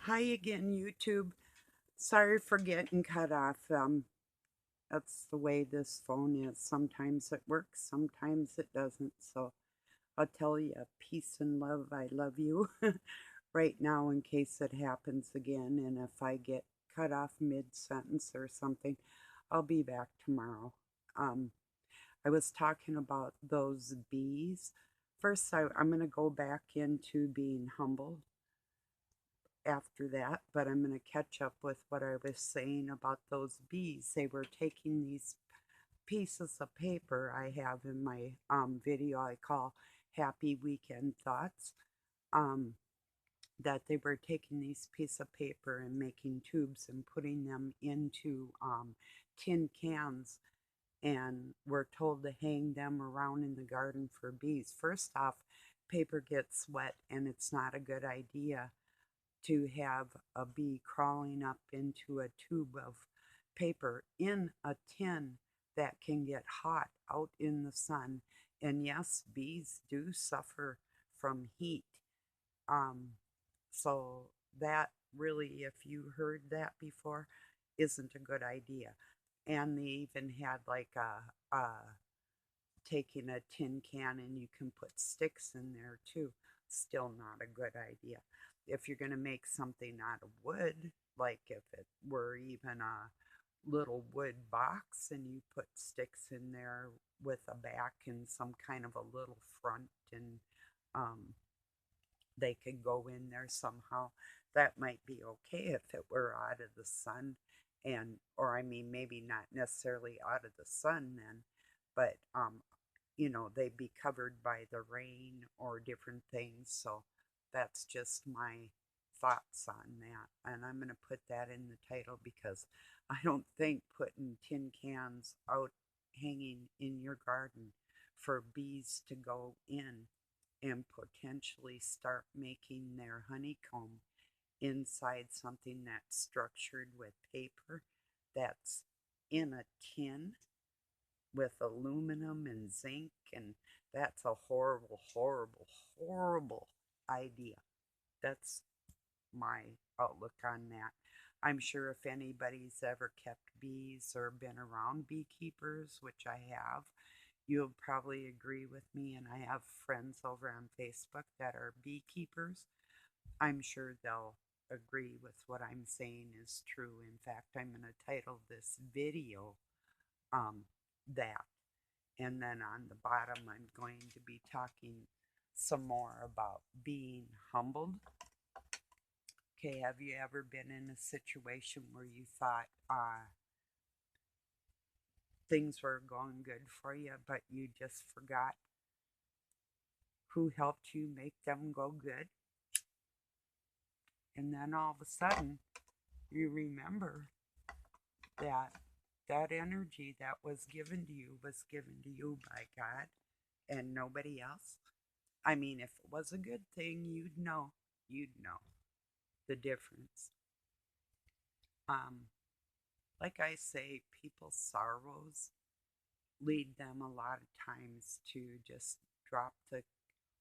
Hi again, YouTube. Sorry for getting cut off. That's the way this phone is. Sometimes it works, sometimes it doesn't. So I'll tell you, peace and love. I love you right now in case it happens again. And if I get cut off mid sentence or something, I'll be back tomorrow. Um, I was talking about those bees. First, I'm going to go back into being humble after that, but I'm going to catch up with what I was saying about those bees. They were taking these pieces of paper I have in my video I call Happy Weekend Thoughts. Um, that they were taking these pieces of paper and making tubes and putting them into tin cans, and we're told to hang them around in the garden for bees. First off, paper gets wet and it's not a good idea to have a bee crawling up into a tube of paper in a tin that can get hot out in the sun. And yes, bees do suffer from heat. Um, so that really, if you heard that before, isn't a good idea. And they even had like a taking a tin can and you can put sticks in there too. Still not a good idea. If you're going to make something out of wood, like if it were even a little wood box and you put sticks in there with a back and some kind of a little front, and um, they could go in there somehow, that might be okay if it were out of the sun. And or I mean, maybe not necessarily out of the sun then, but they'd be covered by the rain or different things. So that's just my thoughts on that. And I'm going to put that in the title because I don't think putting tin cans out hanging in your garden for bees to go in and potentially start making their honeycomb inside something that's structured with paper that's in a tin with aluminum and zinc, and that's a horrible, horrible, horrible idea. That's my outlook on that. I'm sure if anybody's ever kept bees or been around beekeepers, which I have, you'll probably agree with me. And I have friends over on Facebook that are beekeepers. I'm sure they'll agree with what I'm saying is true. In fact, I'm going to title this video um, that. And then on the bottom, I'm going to be talking some more about being humbled. Okay, have you ever been in a situation where you thought things were going good for you, but you just forgot who helped you make them go good? And then all of a sudden, you remember that that energy that was given to you was given to you by God and nobody else. I mean, if it was a good thing, you'd know the difference. Um, like I say, people's sorrows lead them a lot of times to just drop the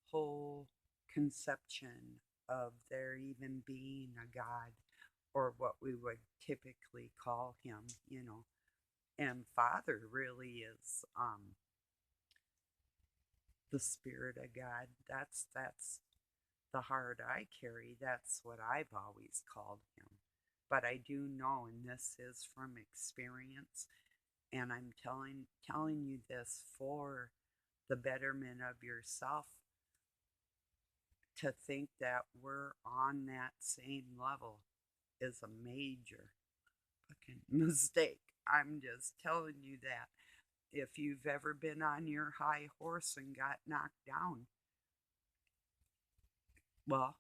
whole conception of there even being a God or what we would typically call him. And Father really is the Spirit of God. That's the heart I carry. That's what I've always called him. But I do know, and this is from experience, and I'm telling you this for the betterment of yourself, to think that we're on that same level is a major fucking mistake. I'm just telling you that. If you've ever been on your high horse and got knocked down, well,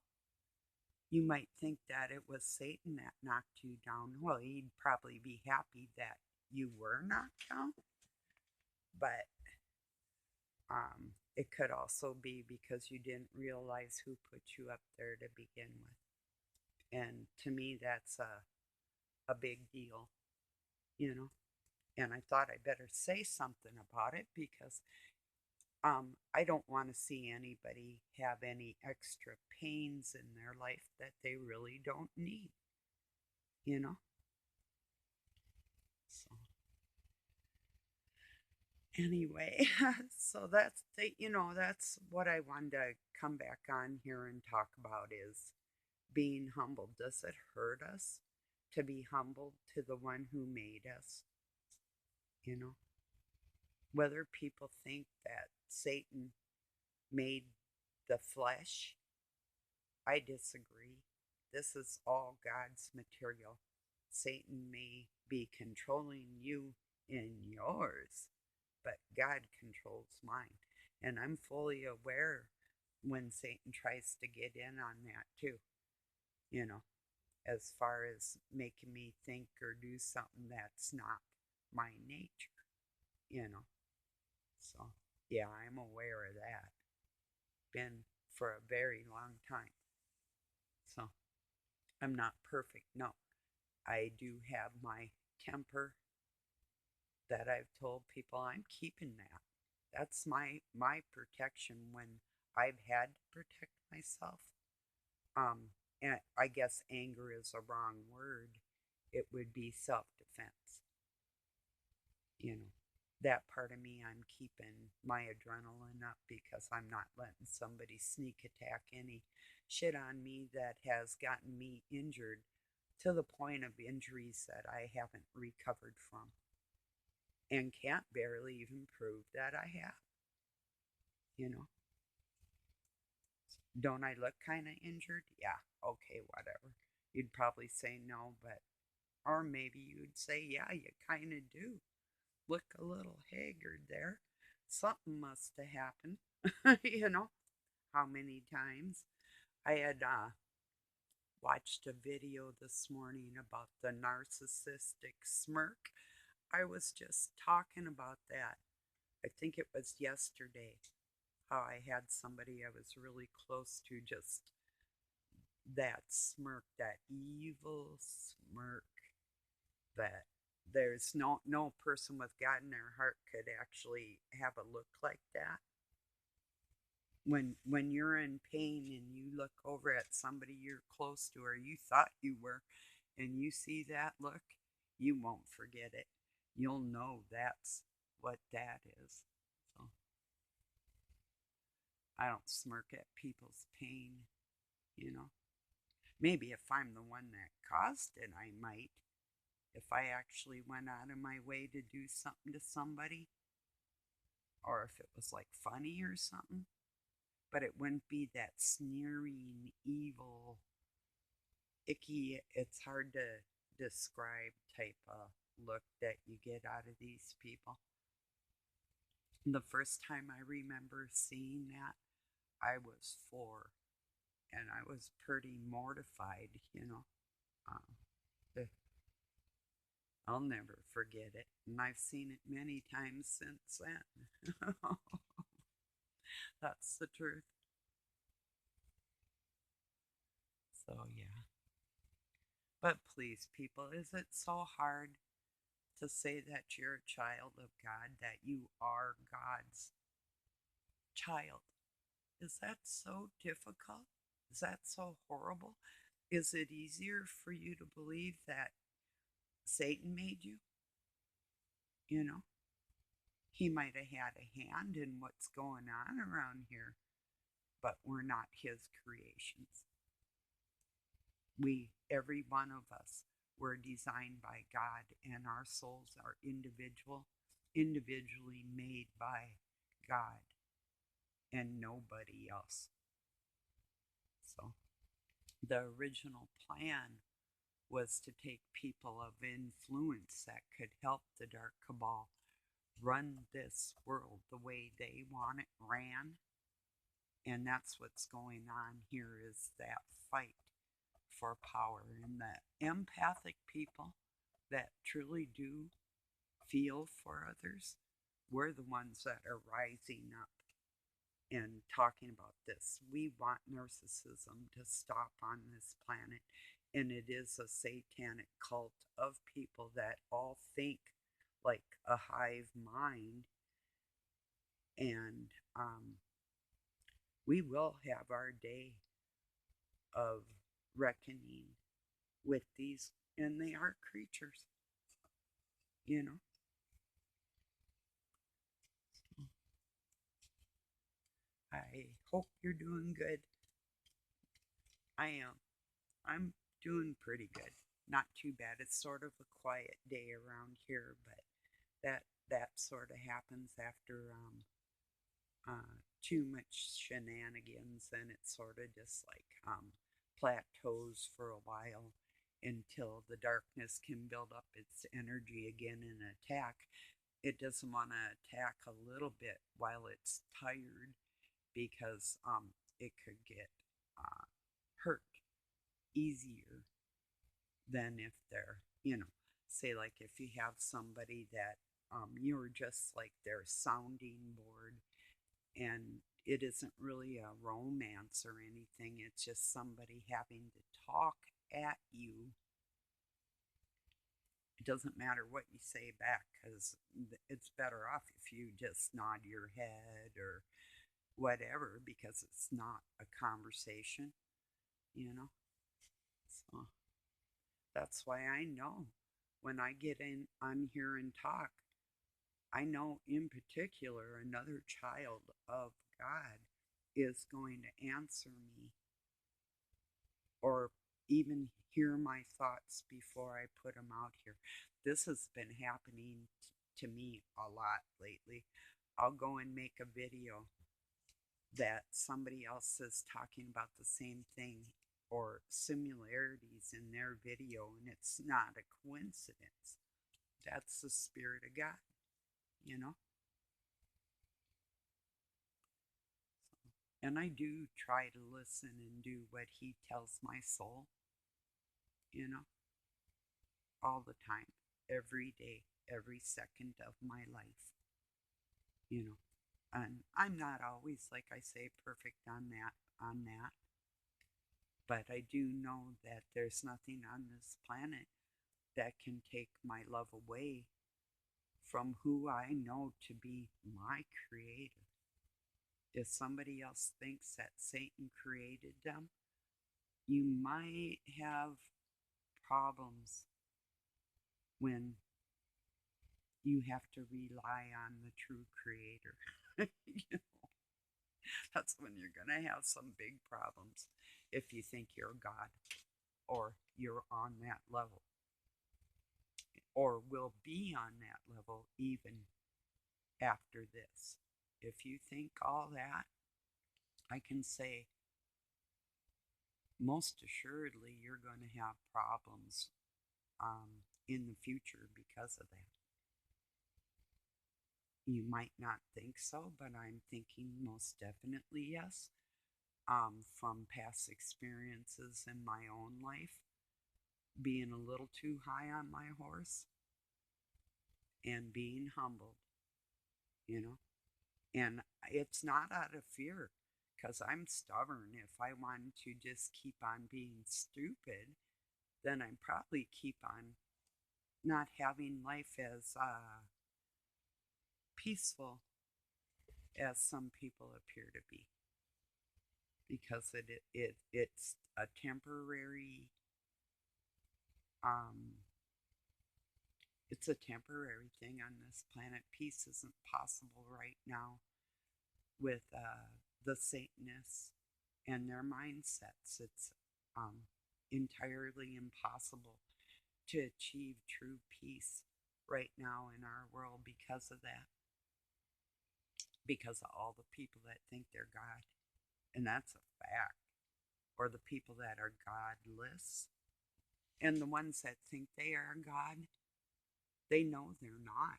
you might think that it was Satan that knocked you down. Well, he'd probably be happy that you were knocked down, but it could also be because you didn't realize who put you up there to begin with. And to me, that's a big deal, you know. And I thought I better say something about it because I don't want to see anybody have any extra pains in their life that they really don't need, you know? So, anyway, so that's what I wanted to come back on here and talk about is being humble. Does it hurt us to be humble to the one who made us? You know, whether people think that Satan made the flesh, I disagree. This is all God's material. Satan may be controlling you in yours, but God controls mine. And I'm fully aware when Satan tries to get in on that too, you know, as far as making me think or do something that's not my nature, you know. So, yeah, I'm aware of that. Been for a very long time. So, I'm not perfect. No, I do have my temper that I've told people I'm keeping that. That's my protection when I've had to protect myself. Um, and I guess anger is a wrong word. It would be self-defense. You know, that part of me, I'm keeping my adrenaline up because I'm not letting somebody sneak attack any shit on me that has gotten me injured to the point of injuries that I haven't recovered from and can't barely even prove that I have. You know, don't I look kind of injured? Yeah, okay, whatever. You'd probably say no, but, or maybe you'd say, yeah, you kind of do. Look a little haggard there. Something must have happened. You know, how many times I had watched a video this morning about the narcissistic smirk. I was just talking about that. I think it was yesterday. How I had somebody I was really close to just that smirk, that evil smirk that there's no person with God in their heart could actually have a look like that. When you're in pain and you look over at somebody you're close to or you thought you were and you see that look, you won't forget it. You'll know that's what that is. So I don't smirk at people's pain, you know. Maybe if I'm the one that caused it, I might. If I actually went out of my way to do something to somebody, or if it was like funny or something, but it wouldn't be that sneering, evil, icky, it's hard to describe type of look that you get out of these people. The first time I remember seeing that, I was 4, and I was pretty mortified, you know. Uh, I'll never forget it, and I've seen it many times since then. That's the truth. So, yeah. But please, people, is it so hard to say that you're a child of God, that you are God's child? Is that so difficult? Is that so horrible? Is it easier for you to believe that Satan made you? You know, he might have had a hand in what's going on around here, but we're not his creations. Every one of us, were designed by God, and our souls are individually made by God and nobody else. So the original plan was to take people of influence that could help the Dark Cabal run this world the way they want it ran. And that's what's going on here is that fight for power. And the empathic people that truly do feel for others, we're the ones that are rising up and talking about this. We want narcissism to stop on this planet. And it is a satanic cult of people that all think like a hive mind And we will have our day of reckoning with these, and they are creatures, you know. I hope you're doing good. I am. I'm doing pretty good. Not too bad. It's sort of a quiet day around here, but that sort of happens after too much shenanigans, and it sort of just like plateaus for a while until the darkness can build up its energy again and attack. It doesn't want to attack a little bit while it's tired because it could get uh, hurt easier than if they're, say like if you have somebody that you're just like their sounding board, and it isn't really a romance or anything, it's just somebody having to talk at you. It doesn't matter what you say back because it's better off if you just nod your head or whatever because it's not a conversation, you know? So that's why I know when I get in on here and talk, I know in particular another child of God is going to answer me or even hear my thoughts before I put them out here. This has been happening to me a lot lately. I'll go and make a video that somebody else is talking about the same thing or similarities in their video, and it's not a coincidence. That's the Spirit of God, you know? And I do try to listen and do what He tells my soul, you know, all the time, every day, every second of my life, you know. And I'm not always, like I say, perfect on that, but I do know that there's nothing on this planet that can take my love away from who I know to be my creator. If somebody else thinks that Satan created them, you might have problems when you have to rely on the true creator. You know, that's when you're going to have some big problems if you think you're God or you're on that level or will be on that level even after this. If you think all that, I can say most assuredly you're going to have problems in the future because of that. You might not think so, but I'm thinking most definitely yes. From past experiences in my own life, being a little too high on my horse and being humbled, you know. And it's not out of fear because I'm stubborn. If I want to just keep on being stupid, then I'd probably keep on not having life as peaceful as some people appear to be because it's a temporary um, it's a temporary thing on this planet. Peace isn't possible right now with the Satanists and their mindsets. It's entirely impossible to achieve true peace right now in our world because of that, because of all the people that think they're God. And that's a fact. Or the people that are godless. And the ones that think they are God, they know they're not,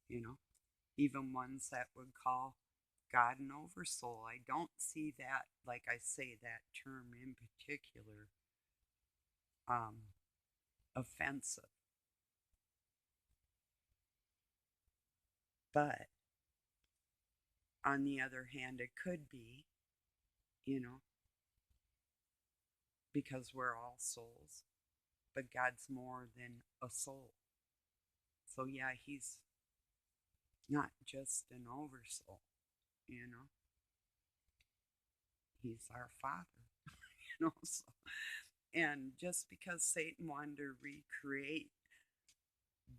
you know. Even ones that would call God an oversoul. I don't see that, like I say, that term in particular, um, offensive. But on the other hand, it could be, you know, because we're all souls, but God's more than a soul. So, yeah, He's not just an oversoul, you know. He's our Father, you know. So, and just because Satan wanted to recreate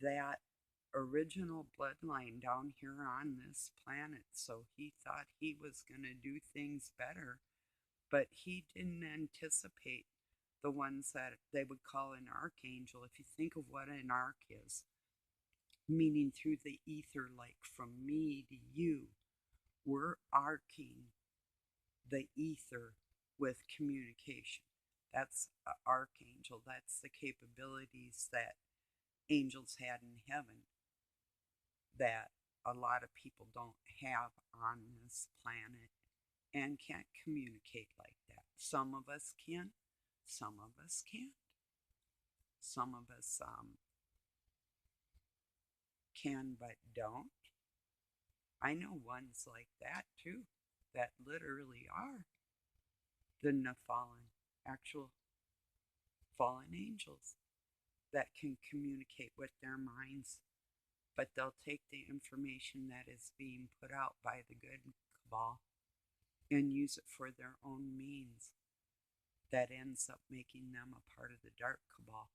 that original bloodline down here on this planet, so he thought he was going to do things better, but he didn't anticipate the ones that they would call an archangel. If you think of what an arc is, meaning through the ether, like from me to you, we're arcing the ether with communication. That's an archangel. That's the capabilities that angels had in heaven that a lot of people don't have on this planet and can't communicate like that. Some of us can, some of us can't. Some of us can but don't. I know ones like that too, that literally are the Nephilim, actual fallen angels that can communicate with their minds, but they'll take the information that is being put out by the good cabal and use it for their own means. That ends up making them a part of the dark cabal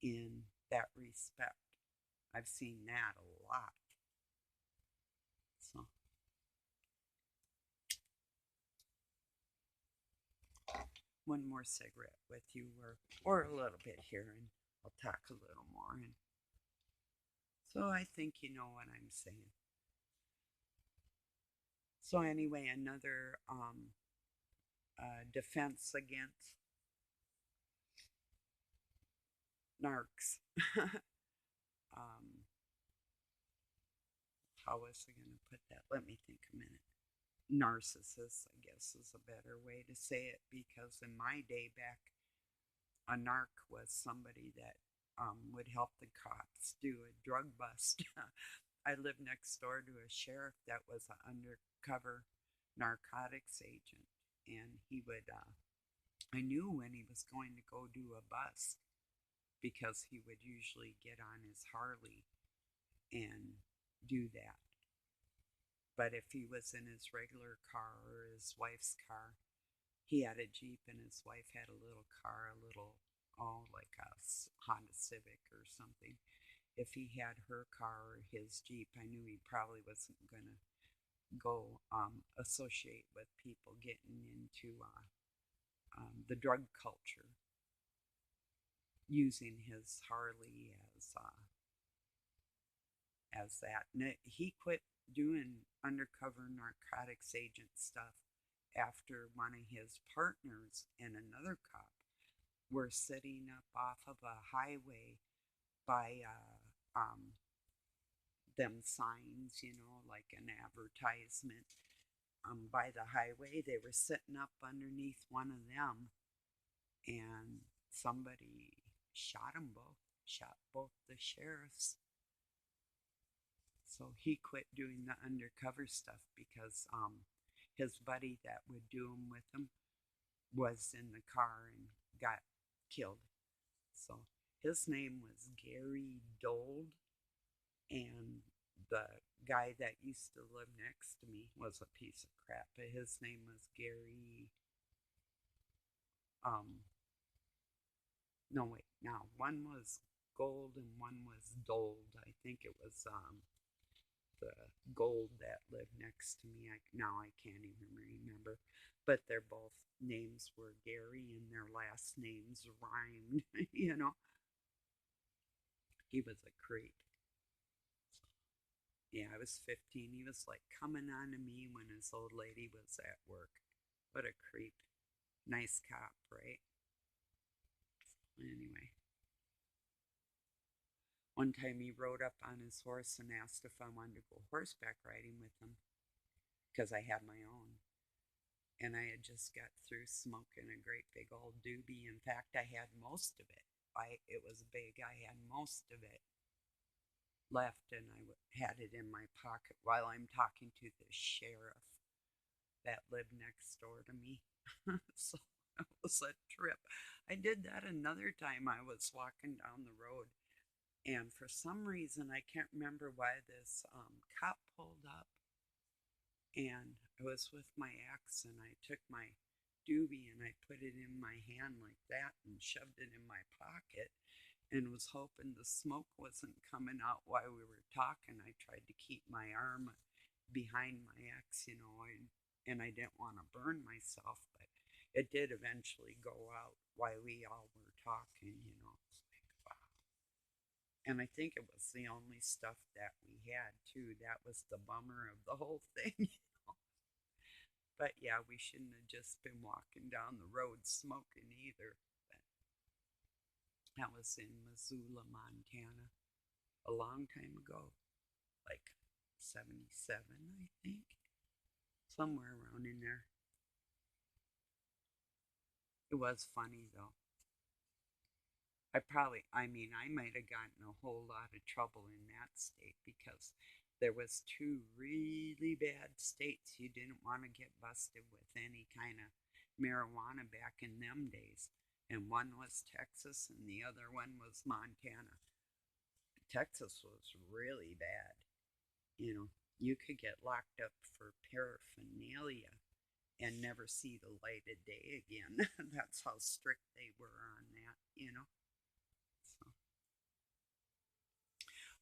in that respect. I've seen that a lot. So, one more cigarette with you, or a little bit here, and I'll talk a little more. And so I think you know what I'm saying. So anyway, another defense against narcs. um, how was I going to put that? Let me think a minute. Narcissist, I guess, is a better way to say it, because in my day back, a narc was somebody that would help the cops do a drug bust. I lived next door to a sheriff that was an undercover narcotics agent, and he would, I knew when he was going to go do a bust because he would usually get on his Harley and do that. But if he was in his regular car or his wife's car, he had a Jeep and his wife had a little car, a little, oh, like a Honda Civic or something. If he had her car or his Jeep, I knew he probably wasn't going to go associate with people getting into the drug culture using his Harley as that. And he quit doing undercover narcotics agent stuff after one of his partners and another cop were sitting up off of a highway by them signs, you know, like an advertisement by the highway. They were sitting up underneath one of them, and somebody shot them both, shot both the sheriffs. So he quit doing the undercover stuff because his buddy that would do them with him was in the car and got killed. So his name was Gary Dold, and the guy that used to live next to me was a piece of crap, but his name was Gary. No, wait, now one was Gold and one was Dold. I think it was the Gold that lived next to me. Now I can't even remember, but their both names were Gary and their last names rhymed. You know, he was a creep. Yeah, I was 15. He was like coming on to me when his old lady was at work. What a creep. Nice cop, right? Anyway, one time he rode up on his horse and asked if I wanted to go horseback riding with him because I had my own. And I had just got through smoking a great big old doobie. In fact, I had most of it. It was big. I had most of it left, and I had it in my pocket while I'm talking to the sheriff that lived next door to me. So it was a trip. I did that another time. I was walking down the road And for some reason, I can't remember why this cop pulled up, and I was with my ex, and I took my doobie and I put it in my hand like that and shoved it in my pocket and was hoping the smoke wasn't coming out while we were talking. I tried to keep my arm behind my ex, and I didn't want to burn myself, but it did eventually go out while we all were talking. It's like, wow. And I think it was the only stuff that we had, too. That was the bummer of the whole thing. But yeah, we shouldn't have just been walking down the road smoking either. But that was in Missoula, Montana, a long time ago, like 77, I think, somewhere around in there. It was funny though. I might have gotten a whole lot of trouble in that state because there was two really bad states you didn't want to get busted with any kind of marijuana back in them days. And one was Texas and the other one was Montana. Texas was really bad. You know, you could get locked up for paraphernalia and never see the light of day again. That's how strict they were on that. So,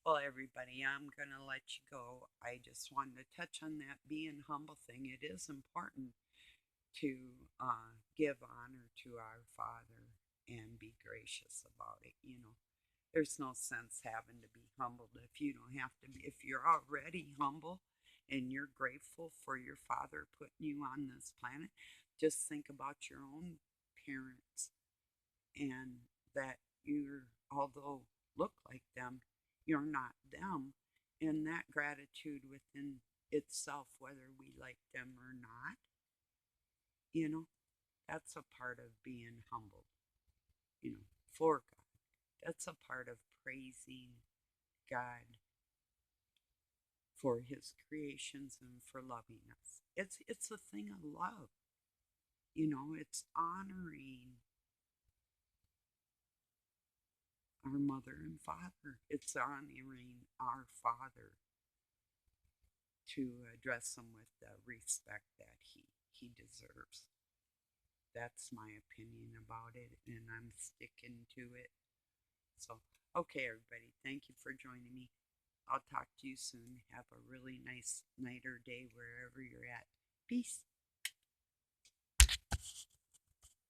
well, everybody, I'm going to let you go. I just wanted to touch on that being humble thing. It is important to give honor to our Father and be gracious about it. There's no sense having to be humbled if you don't have to be. If you're already humble and you're grateful for your Father putting you on this planet, just think about your own parents and that although look like them, you're not them. And that gratitude within itself, whether we like them or not, you know, that's a part of being humbled, for God. That's a part of praising God for his creations and for loving us. It's a thing of love. It's honoring our mother and father. It's honoring our Father to address him with the respect that he deserves. That's my opinion about it, and I'm sticking to it. So, okay, everybody, thank you for joining me. I'll talk to you soon. Have a really nice night or day wherever you're at. Peace.